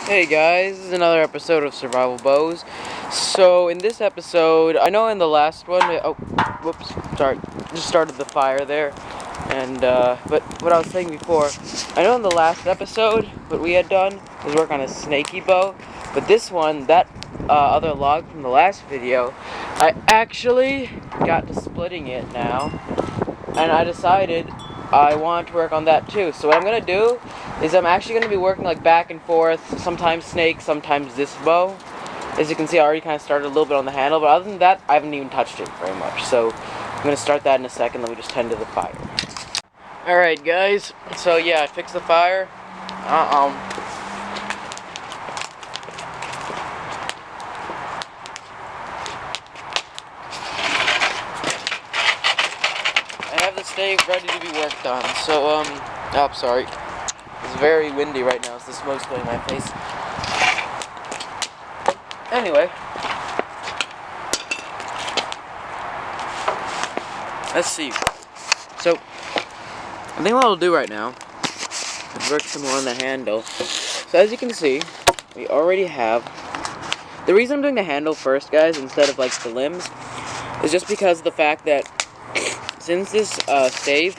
Hey guys, this is another episode of Survivalbows. So in this episode, I know in the last one, whoops, sorry, just started the fire there. And but what I was saying before, I know in the last episode what we had done was work on a snaky bow, but this one, that other log from the last video, I actually got to splitting it now, and I decided I want to work on that too. So what I'm gonna do is I'm actually gonna be working like back and forth, sometimes snake, sometimes this bow. As you can see, I already kind of started a little bit on the handle, but other than that, I haven't even touched it very much. So I'm gonna start that in a second. Let me just tend to the fire. All right, guys. So yeah, I fixed the fire. I have the stave ready to be worked on. So oh, sorry. It's very windy right now, so the smoke's going in my face. Anyway, let's see. So, I think what I'll do right now is work some more on the handle. So as you can see, we already have. The reason I'm doing the handle first, guys, instead of like the limbs, is just because of the fact that since this stave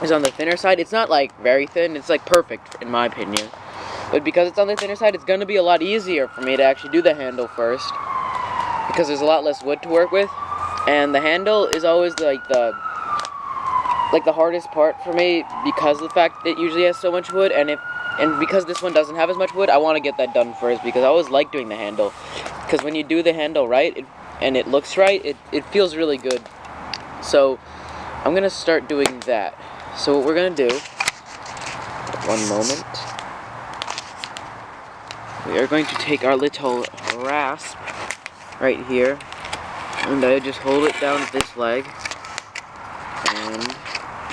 is on the thinner side, it's not like very thin, it's like perfect in my opinion. But because it's on the thinner side, it's going to be a lot easier for me to actually do the handle first, because there's a lot less wood to work with, and the handle is always like the hardest part for me because of the fact that it usually has so much wood, and because this one doesn't have as much wood, I want to get that done first, because I always like doing the handle, because when you do the handle right, and it looks right, it feels really good. So I'm going to start doing that. So what we're going to do, one moment, we are going to take our little rasp right here, and I just hold it down with this leg, and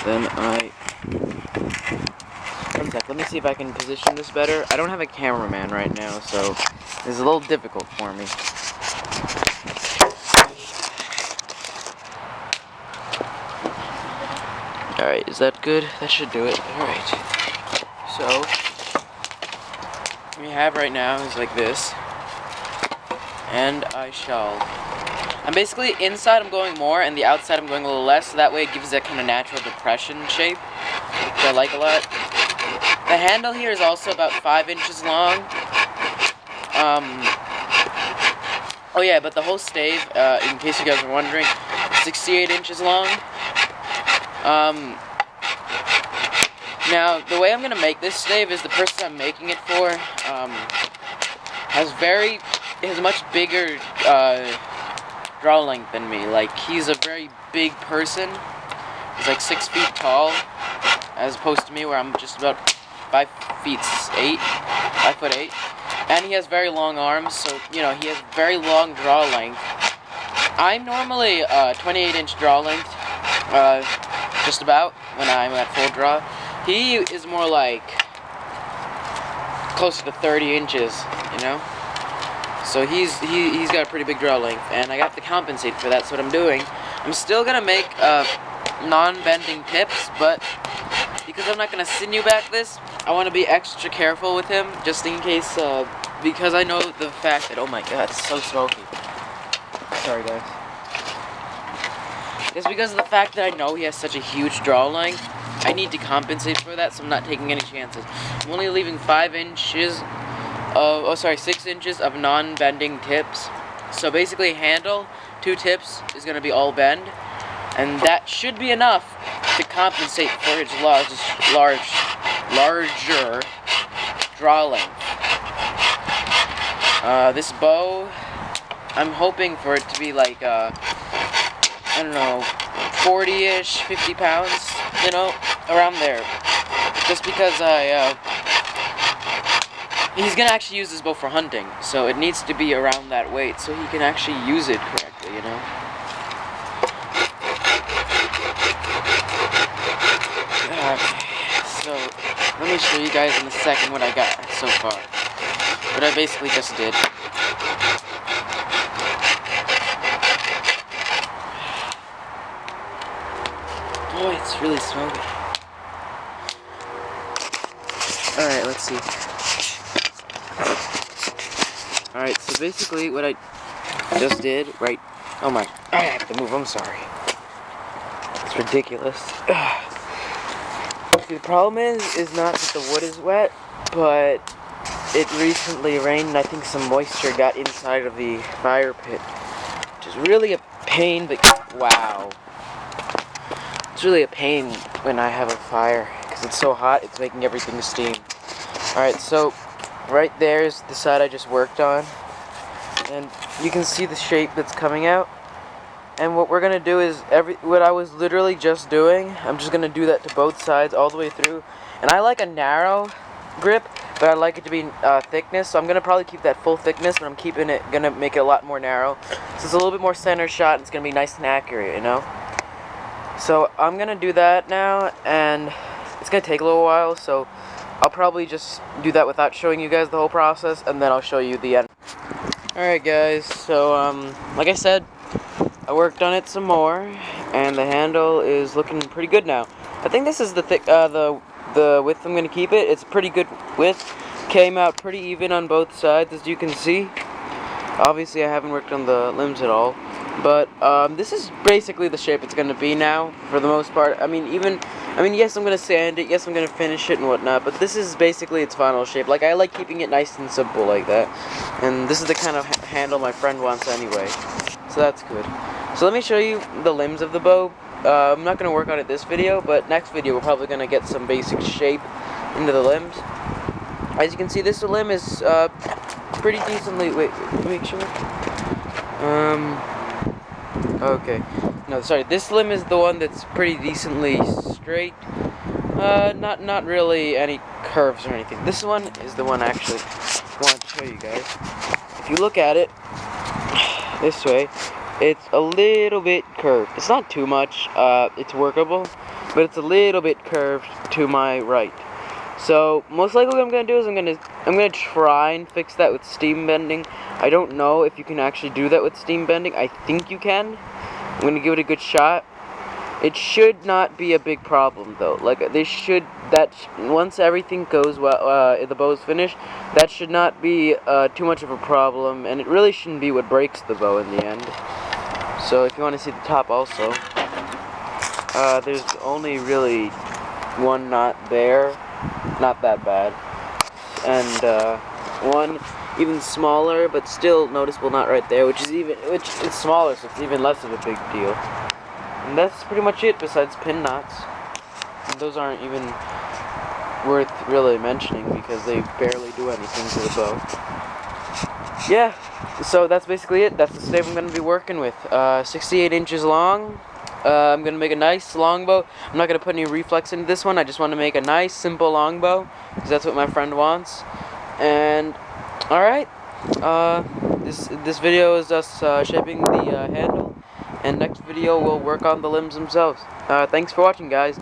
then one sec, let me see if I can position this better. I don't have a cameraman right now, so this is a little difficult for me. Alright, is that good? That should do it. Alright. So, what we have right now is like this. And I'm basically, inside I'm going more, and the outside I'm going a little less, so that way it gives that kind of natural depression shape, which I like a lot. The handle here is also about 5 inches long. Oh yeah, but the whole stave, in case you guys are wondering, 68 inches long. Now, the way I'm going to make this stave is the person I'm making it for, has much bigger, draw length than me. Like, he's a very big person. He's like 6 feet tall, as opposed to me where I'm just about 5 foot 8. And he has very long arms, so, you know, he has very long draw length. I'm normally, 28-inch draw length, just about, when I'm at full draw. He is more like closer to 30 inches, you know? So he's got a pretty big draw length, and I have to compensate for that, so what I'm doing, I'm still gonna make non-bending tips, but because I'm not gonna sinew back this, I want to be extra careful with him, just in case, because I know the fact that, oh my god, it's so smoky. Sorry guys. Just because of the fact that I know he has such a huge draw length, I need to compensate for that, so I'm not taking any chances. I'm only leaving 6 inches of non-bending tips. So basically handle, 2 tips is going to be all bend, and that should be enough to compensate for his larger draw length. This bow, I'm hoping for it to be like, I don't know, 40-ish, 50 pounds, you know, around there. Just because he's gonna actually use this bow for hunting, so it needs to be around that weight so he can actually use it correctly, you know. Okay, so let me show you guys in a second what I got so far. What I basically just did. Boy, it's really smoky. Alright, let's see. basically what I just did, right? Oh my, I have to move, I'm sorry. It's ridiculous. See, the problem is not that the wood is wet, but it recently rained and I think some moisture got inside of the fire pit, which is really a pain, but wow. It's really a pain when I have a fire, because it's so hot, it's making everything steam. Alright, so right there is the side I just worked on, and you can see the shape that's coming out. And what we're gonna do is what I was literally just doing, I'm just gonna do that to both sides all the way through. And I like a narrow grip, but I like it to be thickness, so I'm gonna probably keep that full thickness, but I'm gonna make it a lot more narrow, so it's a little bit more center shot, and it's gonna be nice and accurate, you know. So I'm gonna do that now, and it's gonna take a little while, so I'll probably just do that without showing you guys the whole process, and then I'll show you the end. Alright guys, so like I said, I worked on it some more, and the handle is looking pretty good now. I think this is the width I'm gonna keep it. It's pretty good width. Came out pretty even on both sides, as you can see. Obviously I haven't worked on the limbs at all. But this is basically the shape it's going to be now, for the most part. I mean, yes, I'm going to sand it, yes, I'm going to finish it and whatnot, but this is basically its final shape. Like, I like keeping it nice and simple like that. And this is the kind of handle my friend wants anyway. So that's good. So let me show you the limbs of the bow. I'm not going to work on it this video, but next video we're probably going to get some basic shape into the limbs. As you can see, this limb is pretty decently... Wait, make sure... Okay. No, sorry. This limb is the one that's pretty decently straight. Not really any curves or anything. This one is the one I actually want to show you guys. If you look at it this way, it's a little bit curved. It's not too much. It's workable, but it's a little bit curved to my right. So most likely what I'm gonna do is I'm gonna try and fix that with steam bending. I don't know if you can actually do that with steam bending. I think you can. I'm gonna give it a good shot. It should not be a big problem though. Like once everything goes well, the bow's finished, that should not be too much of a problem, and it really shouldn't be what breaks the bow in the end. So if you want to see the top also, there's only really one knot there. Not that bad, and one even smaller but still noticeable knot right there, which it's smaller, so it's even less of a big deal. And that's pretty much it besides pin knots. And those aren't even worth really mentioning because they barely do anything to the bow. Yeah, so that's basically it. That's the shape I'm going to be working with. 68 inches long. I'm going to make a nice longbow. I'm not going to put any reflex into this one. I just want to make a nice, simple longbow, because that's what my friend wants. And, alright, this video is us shaping the handle, and next video we'll work on the limbs themselves. Thanks for watching, guys.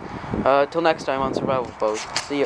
Till next time on Survivalbows. See ya.